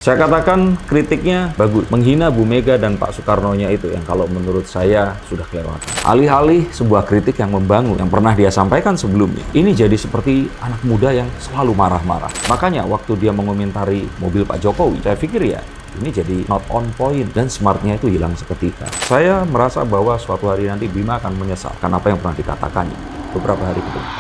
Saya katakan kritiknya bagus. Menghina Bu Mega dan Pak Soekarno-nya itu yang kalau menurut saya sudah kelewatan. Alih-alih sebuah kritik yang membangun, yang pernah dia sampaikan sebelumnya, ini jadi seperti anak muda yang selalu marah-marah. Makanya waktu dia mengomentari mobil Pak Jokowi, saya pikir ya, ini jadi not on point dan smartnya itu hilang seketika. Saya merasa bahwa suatu hari nanti Bima akan menyesalkan apa yang pernah dikatakannya beberapa hari ke depan.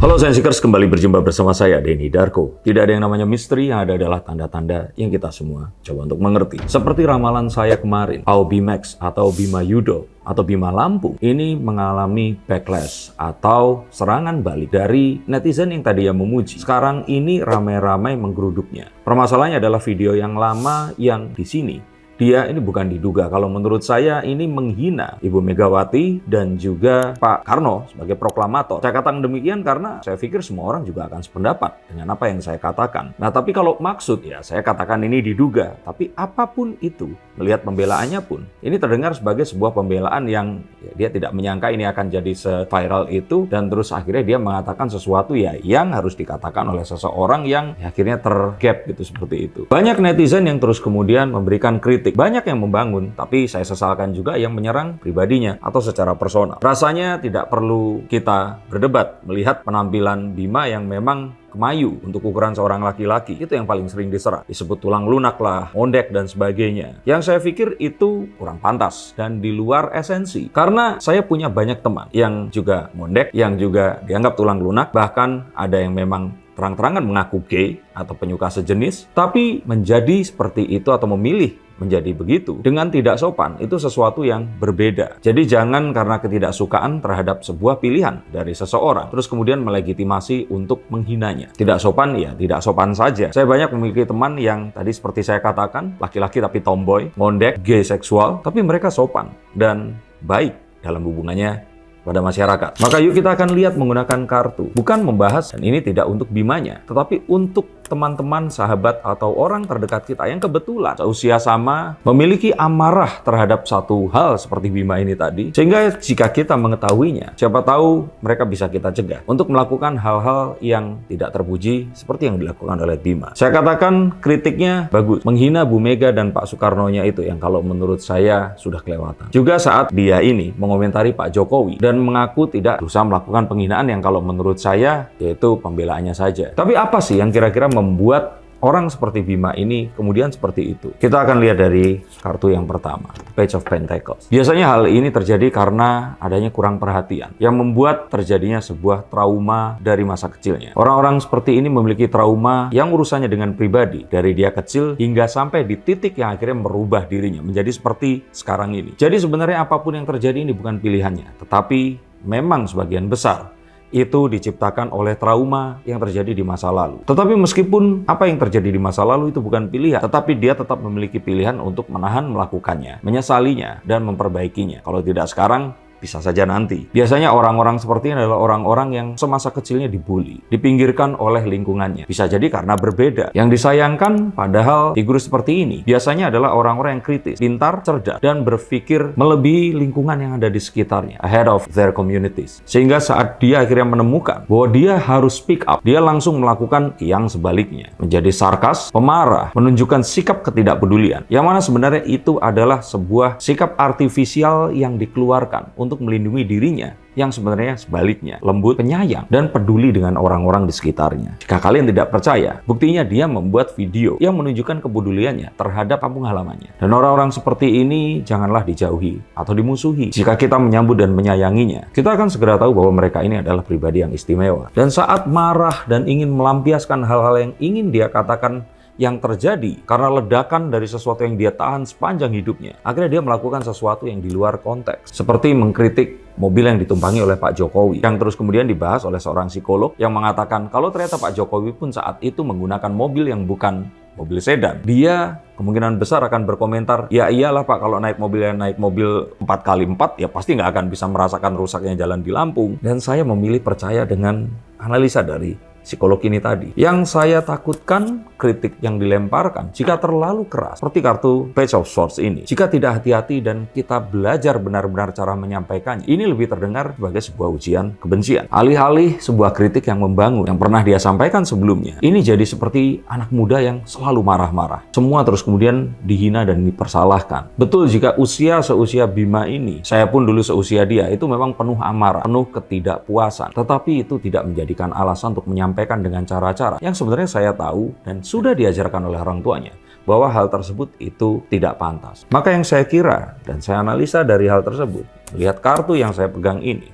Halo Sensikers, kembali berjumpa bersama saya, Denny Darko. Tidak ada yang namanya misteri, yang ada adalah tanda-tanda yang kita semua coba untuk mengerti. Seperti ramalan saya kemarin, Aubimax atau Bima Yudo atau Bima Lampung ini mengalami backlash atau serangan balik dari netizen yang tadi yang memuji. Sekarang ini ramai-ramai menggeruduknya. Permasalahannya adalah video yang lama yang di sini. Dia ini bukan diduga, kalau menurut saya ini menghina Ibu Megawati dan juga Pak Karno sebagai proklamator. Saya katakan demikian karena saya pikir semua orang juga akan sependapat dengan apa yang saya katakan. Nah, tapi kalau maksud ya saya katakan ini diduga, tapi apapun itu, melihat pembelaannya pun, ini terdengar sebagai sebuah pembelaan yang ya, dia tidak menyangka ini akan jadi se-viral itu, dan terus akhirnya dia mengatakan sesuatu ya yang harus dikatakan oleh seseorang yang ya, akhirnya tergap gitu seperti itu. Banyak netizen yang terus kemudian memberikan kritik. Banyak yang membangun, tapi saya sesalkan juga yang menyerang pribadinya atau secara personal. Rasanya tidak perlu kita berdebat melihat penampilan Bima yang memang kemayu untuk ukuran seorang laki-laki. Itu yang paling sering diserang. Disebut tulang lunak lah, mondek dan sebagainya. Yang saya pikir itu kurang pantas dan di luar esensi. Karena saya punya banyak teman yang juga mondek, yang juga dianggap tulang lunak, bahkan ada yang memang terang-terangan mengaku gay atau penyuka sejenis, tapi menjadi seperti itu atau memilih menjadi begitu dengan tidak sopan itu sesuatu yang berbeda. Jadi jangan karena ketidaksukaan terhadap sebuah pilihan dari seseorang terus kemudian melegitimasi untuk menghinanya. Tidak sopan ya tidak sopan saja. Saya banyak memiliki teman yang tadi seperti saya katakan, laki-laki tapi tomboy, ngondek, gay seksual, tapi mereka sopan dan baik dalam hubungannya pada masyarakat. Maka yuk kita akan lihat menggunakan kartu. Bukan membahas, dan ini tidak untuk Bimanya, tetapi untuk teman-teman, sahabat, atau orang terdekat kita yang kebetulan seusia sama, memiliki amarah terhadap satu hal seperti Bima ini tadi, sehingga jika kita mengetahuinya, siapa tahu mereka bisa kita cegah untuk melakukan hal-hal yang tidak terpuji seperti yang dilakukan oleh Bima. Saya katakan kritiknya bagus. Menghina Bu Mega dan Pak Soekarno-nya itu yang kalau menurut saya sudah kelewatan. Juga saat dia ini mengomentari Pak Jokowi dan mengaku tidak berusaha melakukan penghinaan yang kalau menurut saya yaitu pembelaannya saja. Tapi apa sih yang kira-kira membuat orang seperti Bima ini kemudian seperti itu? Kita akan lihat dari kartu yang pertama, Page of Pentacles. Biasanya hal ini terjadi karena adanya kurang perhatian yang membuat terjadinya sebuah trauma dari masa kecilnya. Orang-orang seperti ini memiliki trauma yang urusannya dengan pribadi dari dia kecil hingga sampai di titik yang akhirnya merubah dirinya menjadi seperti sekarang ini. Jadi sebenarnya apapun yang terjadi ini bukan pilihannya, tetapi memang sebagian besar itu diciptakan oleh trauma yang terjadi di masa lalu. Tetapi meskipun apa yang terjadi di masa lalu itu bukan pilihan, tetapi dia tetap memiliki pilihan untuk menahan melakukannya, menyesalinya, dan memperbaikinya. Kalau tidak sekarang, bisa saja nanti. Biasanya orang-orang seperti ini adalah orang-orang yang semasa kecilnya dibully, dipinggirkan oleh lingkungannya. Bisa jadi karena berbeda. Yang disayangkan padahal figur seperti ini biasanya adalah orang-orang yang kritis, pintar, cerdas, dan berpikir melebihi lingkungan yang ada di sekitarnya, ahead of their communities. Sehingga saat dia akhirnya menemukan bahwa dia harus speak up, dia langsung melakukan yang sebaliknya. Menjadi sarkas, pemarah, menunjukkan sikap ketidakpedulian. Yang mana sebenarnya itu adalah sebuah sikap artifisial yang dikeluarkan untuk melindungi dirinya, yang sebenarnya sebaliknya, lembut, penyayang, dan peduli dengan orang-orang di sekitarnya. Jika kalian tidak percaya, buktinya dia membuat video yang menunjukkan kepeduliannya terhadap kampung halamannya. Dan orang-orang seperti ini janganlah dijauhi atau dimusuhi. Jika kita menyambut dan menyayanginya, kita akan segera tahu bahwa mereka ini adalah pribadi yang istimewa. Dan saat marah dan ingin melampiaskan hal-hal yang ingin dia katakan yang terjadi karena ledakan dari sesuatu yang dia tahan sepanjang hidupnya, akhirnya dia melakukan sesuatu yang di luar konteks, seperti mengkritik mobil yang ditumpangi oleh Pak Jokowi, yang terus kemudian dibahas oleh seorang psikolog yang mengatakan kalau ternyata Pak Jokowi pun saat itu menggunakan mobil yang bukan mobil sedan, dia kemungkinan besar akan berkomentar, ya iyalah Pak, kalau naik mobil 4x4 ya pasti nggak akan bisa merasakan rusaknya jalan di Lampung. Dan saya memilih percaya dengan analisa dari psikolog ini tadi. Yang saya takutkan kritik yang dilemparkan jika terlalu keras, seperti kartu Page of Swords ini. Jika tidak hati-hati dan kita belajar benar-benar cara menyampaikannya, ini lebih terdengar sebagai sebuah ujian kebencian. Alih-alih sebuah kritik yang membangun, yang pernah dia sampaikan sebelumnya, ini jadi seperti anak muda yang selalu marah-marah. Semua terus kemudian dihina dan dipersalahkan. Betul, jika usia seusia Bima ini, saya pun dulu seusia dia, itu memang penuh amarah, penuh ketidakpuasan. Tetapi itu tidak menjadikan alasan untuk menyampaikan dengan cara-cara yang sebenarnya saya tahu dan sudah diajarkan oleh orang tuanya bahwa hal tersebut itu tidak pantas. Maka yang saya kira dan saya analisa dari hal tersebut, melihat kartu yang saya pegang ini,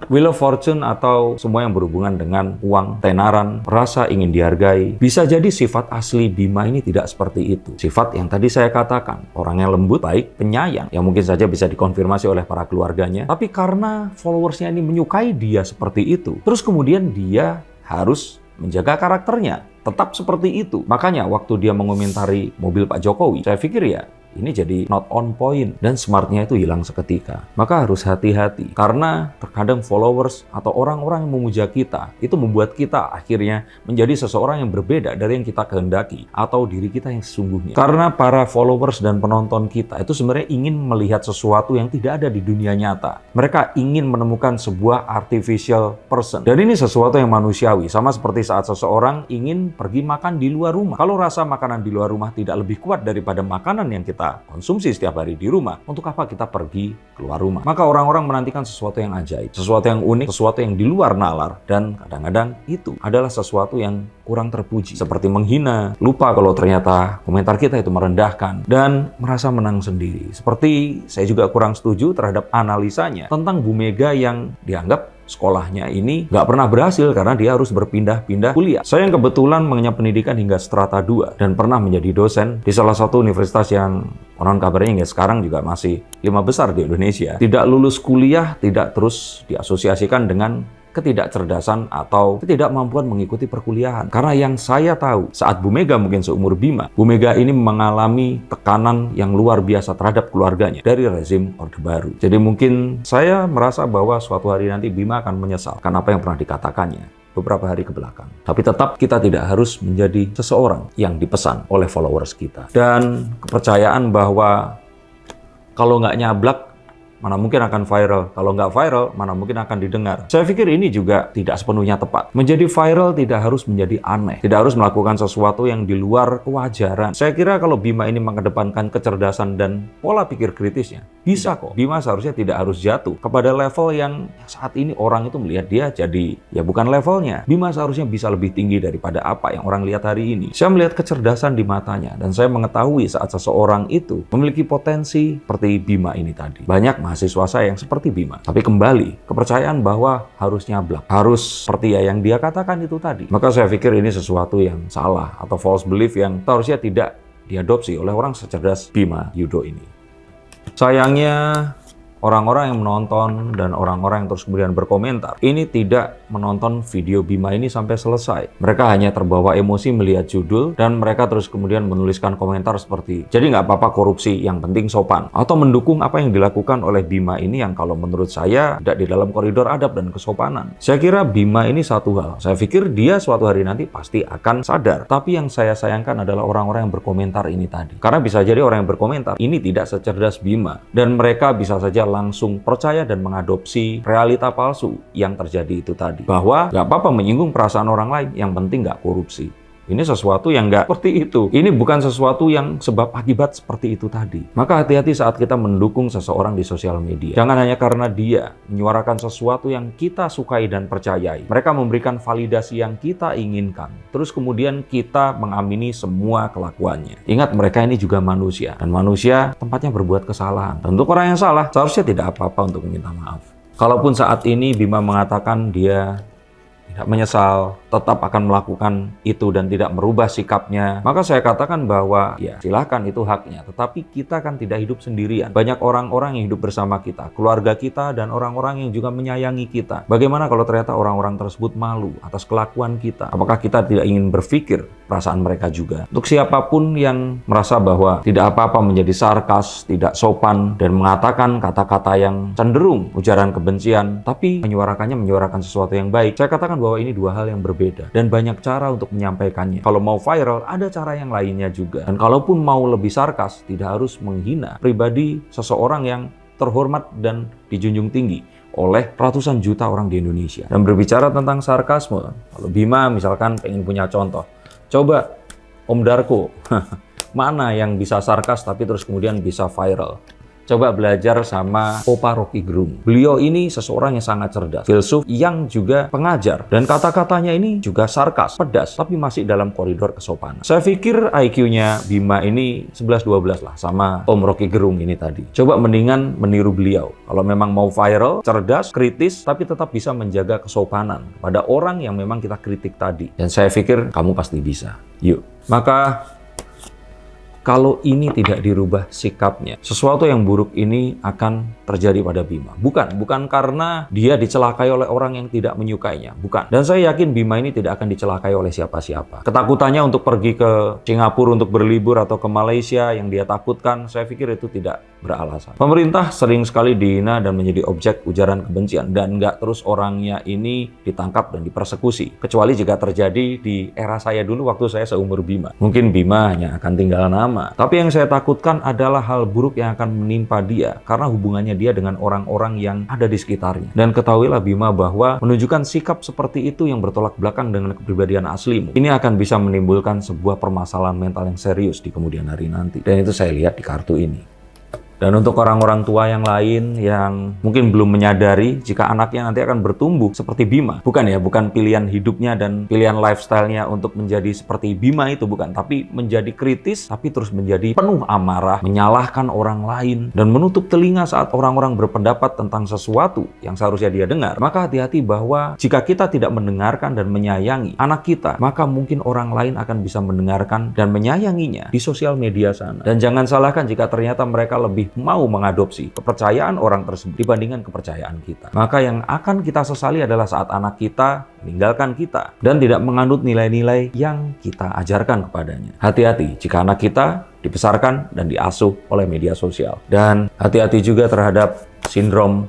Wheel of Fortune atau semua yang berhubungan dengan uang, tenaran, rasa ingin dihargai, bisa jadi sifat asli Bima ini tidak seperti itu. Sifat yang tadi saya katakan, orangnya lembut, baik, penyayang, yang mungkin saja bisa dikonfirmasi oleh para keluarganya. Tapi karena followersnya ini menyukai dia seperti itu, terus kemudian dia harus menjaga karakternya tetap seperti itu. Makanya waktu dia mengomentari mobil Pak Jokowi, saya pikir ya, ini jadi not on point dan smartnya itu hilang seketika. Maka harus hati-hati karena terkadang followers atau orang-orang yang memuja kita itu membuat kita akhirnya menjadi seseorang yang berbeda dari yang kita kehendaki atau diri kita yang sesungguhnya. Karena para followers dan penonton kita itu sebenarnya ingin melihat sesuatu yang tidak ada di dunia nyata. Mereka ingin menemukan sebuah artificial person. Dan ini sesuatu yang manusiawi, sama seperti saat seseorang ingin pergi makan di luar rumah. Kalau rasa makanan di luar rumah tidak lebih kuat daripada makanan yang kita konsumsi setiap hari di rumah, untuk apa kita pergi keluar rumah? Maka orang-orang menantikan sesuatu yang ajaib, sesuatu yang unik, sesuatu yang di luar nalar, dan kadang-kadang itu adalah sesuatu yang kurang terpuji, seperti menghina, lupa kalau ternyata komentar kita itu merendahkan, dan merasa menang sendiri. Seperti saya juga kurang setuju terhadap analisanya tentang Bu Mega yang dianggap sekolahnya ini nggak pernah berhasil karena dia harus berpindah-pindah kuliah. Saya yang kebetulan mengenyam pendidikan hingga strata 2 dan pernah menjadi dosen di salah satu universitas yang konon kabarnya hingga sekarang juga masih 5 besar di Indonesia. Tidak lulus kuliah, tidak terus diasosiasikan dengan ketidakcerdasan atau ketidakmampuan mengikuti perkuliahan. Karena yang saya tahu, saat Bu Mega mungkin seumur Bima, Bu Mega ini mengalami tekanan yang luar biasa terhadap keluarganya dari rezim Orde Baru. Jadi mungkin saya merasa bahwa suatu hari nanti Bima akan menyesal karena apa yang pernah dikatakannya beberapa hari ke belakang. Tapi tetap kita tidak harus menjadi seseorang yang dipesan oleh followers kita. Dan kepercayaan bahwa kalau nggak nyablak, mana mungkin akan viral. Kalau nggak viral, mana mungkin akan didengar. Saya pikir ini juga tidak sepenuhnya tepat. Menjadi viral tidak harus menjadi aneh. Tidak harus melakukan sesuatu yang di luar kewajaran. Saya kira kalau Bima ini mengedepankan kecerdasan dan pola pikir kritisnya, bisa kok. Bima seharusnya tidak harus jatuh kepada level yang saat ini orang itu melihat dia jadi ya bukan levelnya. Bima seharusnya bisa lebih tinggi daripada apa yang orang lihat hari ini. Saya melihat kecerdasan di matanya dan saya mengetahui saat seseorang itu memiliki potensi seperti Bima ini tadi. Banyak mahasiswa saya yang seperti Bima. Tapi kembali, kepercayaan bahwa harus nyablak, harus seperti ya yang dia katakan itu tadi. Maka saya pikir ini sesuatu yang salah atau false belief yang seharusnya tidak diadopsi oleh orang secerdas Bima Yudo ini. Sayangnya, orang-orang yang menonton dan orang-orang yang terus kemudian berkomentar ini tidak menonton video Bima ini sampai selesai. Mereka hanya terbawa emosi melihat judul dan mereka terus kemudian menuliskan komentar seperti jadi nggak apa-apa korupsi, yang penting sopan, atau mendukung apa yang dilakukan oleh Bima ini yang kalau menurut saya tidak di dalam koridor adab dan kesopanan. Saya kira Bima ini satu hal, saya pikir dia suatu hari nanti pasti akan sadar. Tapi yang saya sayangkan adalah orang-orang yang berkomentar ini tadi, karena bisa jadi orang yang berkomentar ini tidak secerdas Bima dan mereka bisa saja langsung percaya dan mengadopsi realita palsu yang terjadi itu tadi. Bahwa nggak apa-apa menyinggung perasaan orang lain, yang penting nggak korupsi. Ini sesuatu yang nggak seperti itu. Ini bukan sesuatu yang sebab akibat seperti itu tadi. Maka hati-hati saat kita mendukung seseorang di sosial media. Jangan hanya karena dia menyuarakan sesuatu yang kita sukai dan percayai. Mereka memberikan validasi yang kita inginkan. Terus kemudian kita mengamini semua kelakuannya. Ingat, mereka ini juga manusia. Dan manusia tempatnya berbuat kesalahan. Dan untuk orang yang salah, seharusnya tidak apa-apa untuk meminta maaf. Kalaupun saat ini Bima mengatakan dia tidak menyesal, tetap akan melakukan itu dan tidak merubah sikapnya, maka saya katakan bahwa ya silahkan, itu haknya. Tetapi kita kan tidak hidup sendirian. Banyak orang-orang yang hidup bersama kita, keluarga kita, dan orang-orang yang juga menyayangi kita. Bagaimana kalau ternyata orang-orang tersebut malu atas kelakuan kita? Apakah kita tidak ingin berpikir perasaan mereka juga. Untuk siapapun yang merasa bahwa tidak apa-apa menjadi sarkas, tidak sopan, dan mengatakan kata-kata yang cenderung ujaran kebencian, tapi menyuarakan sesuatu yang baik, saya katakan bahwa ini dua hal yang berbeda. Dan banyak cara untuk menyampaikannya. Kalau mau viral, ada cara yang lainnya juga. Dan kalaupun mau lebih sarkas, tidak harus menghina pribadi seseorang yang terhormat dan dijunjung tinggi oleh ratusan juta orang di Indonesia. Dan berbicara tentang sarkasme, kalau Bima misalkan pengen punya contoh, coba Om Darko, mana yang bisa sarkas tapi terus kemudian bisa viral? Coba belajar sama Opa Rocky Gerung. Beliau ini seseorang yang sangat cerdas, filsuf yang juga pengajar. Dan kata-katanya ini juga sarkas, pedas, tapi masih dalam koridor kesopanan. Saya pikir IQ-nya Bima ini 11-12 lah sama Om Rocky Gerung ini tadi. Coba mendingan meniru beliau. Kalau memang mau viral, cerdas, kritis, tapi tetap bisa menjaga kesopanan pada orang yang memang kita kritik tadi. Dan saya pikir kamu pasti bisa. Yuk. Maka kalau ini tidak dirubah sikapnya, sesuatu yang buruk ini akan terjadi pada Bima. Bukan karena dia dicelakai oleh orang yang tidak menyukainya. Bukan. Dan saya yakin Bima ini tidak akan dicelakai oleh siapa-siapa. Ketakutannya untuk pergi ke Singapura untuk berlibur atau ke Malaysia yang dia takutkan, saya pikir itu tidak beralasan. Pemerintah sering sekali dihina dan menjadi objek ujaran kebencian. Dan nggak terus orangnya ini ditangkap dan dipersekusi. Kecuali jika terjadi di era saya dulu waktu saya seumur Bima. Mungkin Bima hanya akan tinggal nama. Tapi yang saya takutkan adalah hal buruk yang akan menimpa dia karena hubungannya dia dengan orang-orang yang ada di sekitarnya. Dan ketahuilah Bima bahwa menunjukkan sikap seperti itu yang bertolak belakang dengan kepribadian aslimu, ini akan bisa menimbulkan sebuah permasalahan mental yang serius di kemudian hari nanti. Dan itu saya lihat di kartu ini. Dan untuk orang-orang tua yang lain yang mungkin belum menyadari jika anaknya nanti akan bertumbuh seperti Bima. Bukan pilihan hidupnya dan pilihan lifestyle-nya untuk menjadi seperti Bima itu, bukan. Tapi menjadi kritis, tapi terus menjadi penuh amarah, menyalahkan orang lain, dan menutup telinga saat orang-orang berpendapat tentang sesuatu yang seharusnya dia dengar. Maka hati-hati bahwa jika kita tidak mendengarkan dan menyayangi anak kita, maka mungkin orang lain akan bisa mendengarkan dan menyayanginya di sosial media sana. Dan jangan salahkan jika ternyata mereka lebih mau mengadopsi kepercayaan orang tersebut dibandingkan kepercayaan kita. Maka yang akan kita sesali adalah saat anak kita meninggalkan kita dan tidak menganut nilai-nilai yang kita ajarkan kepadanya. Hati-hati jika anak kita dibesarkan dan diasuh oleh media sosial. Dan hati-hati juga terhadap sindrom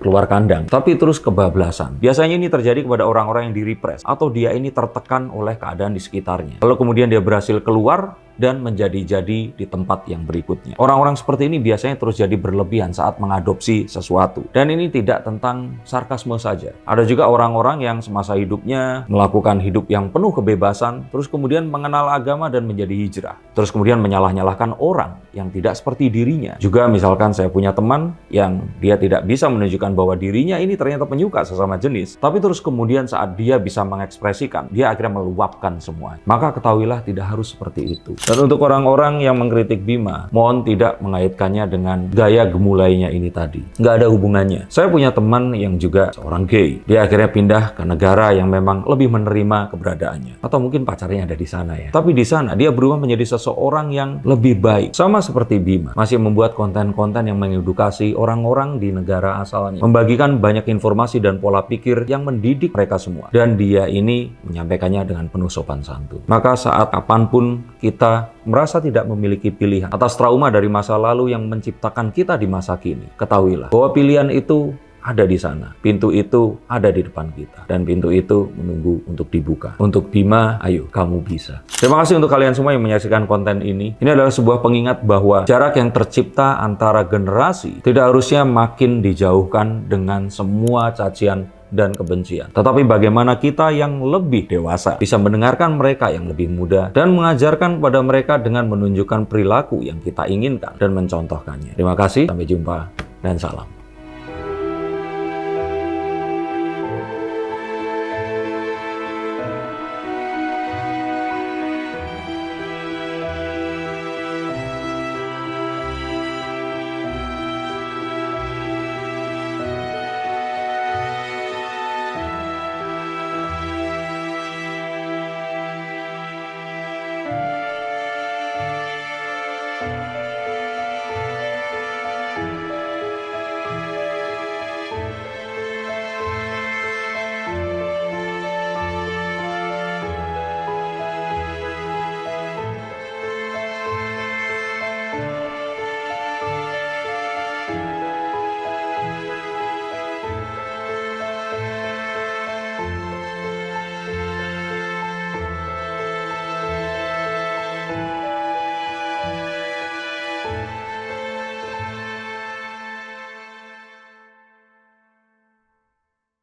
keluar kandang, tapi terus kebablasan. Biasanya ini terjadi kepada orang-orang yang direpres atau dia ini tertekan oleh keadaan di sekitarnya. Lalu kemudian dia berhasil keluar dan menjadi-jadi di tempat yang berikutnya. Orang-orang seperti ini biasanya terus jadi berlebihan saat mengadopsi sesuatu. Dan ini tidak tentang sarkasme saja. Ada juga orang-orang yang semasa hidupnya melakukan hidup yang penuh kebebasan, terus kemudian mengenal agama dan menjadi hijrah. Terus kemudian menyalah-nyalahkan orang yang tidak seperti dirinya. Juga misalkan saya punya teman yang dia tidak bisa menunjukkan bahwa dirinya ini ternyata penyuka sesama jenis. Tapi terus kemudian saat dia bisa mengekspresikan, dia akhirnya meluapkan semua. Maka ketahuilah tidak harus seperti itu. Dan untuk orang-orang yang mengkritik Bima, mohon tidak mengaitkannya dengan gaya gemulainya ini tadi. Nggak ada hubungannya. Saya punya teman yang juga seorang gay. Dia akhirnya pindah ke negara yang memang lebih menerima keberadaannya. Atau mungkin pacarnya ada di sana ya. Tapi di sana dia berubah menjadi seseorang yang lebih baik. Sama seperti Bima. Masih membuat konten-konten yang mengedukasi orang-orang di negara asalnya. Membagikan banyak informasi dan pola pikir yang mendidik mereka semua. Dan dia ini menyampaikannya dengan penuh sopan santun. Maka saat kapanpun kita merasa tidak memiliki pilihan atas trauma dari masa lalu yang menciptakan kita di masa kini, ketahuilah bahwa pilihan itu ada di sana. Pintu itu ada di depan kita. Dan pintu itu menunggu untuk dibuka. Untuk Bima, ayo kamu bisa. Terima kasih untuk kalian semua yang menyaksikan konten ini. Ini adalah sebuah pengingat bahwa jarak yang tercipta antara generasi tidak harusnya makin dijauhkan dengan semua cacian dan kebencian. Tetapi bagaimana kita yang lebih dewasa bisa mendengarkan mereka yang lebih muda dan mengajarkan kepada mereka dengan menunjukkan perilaku yang kita inginkan dan mencontohkannya. Terima kasih, sampai jumpa dan salam.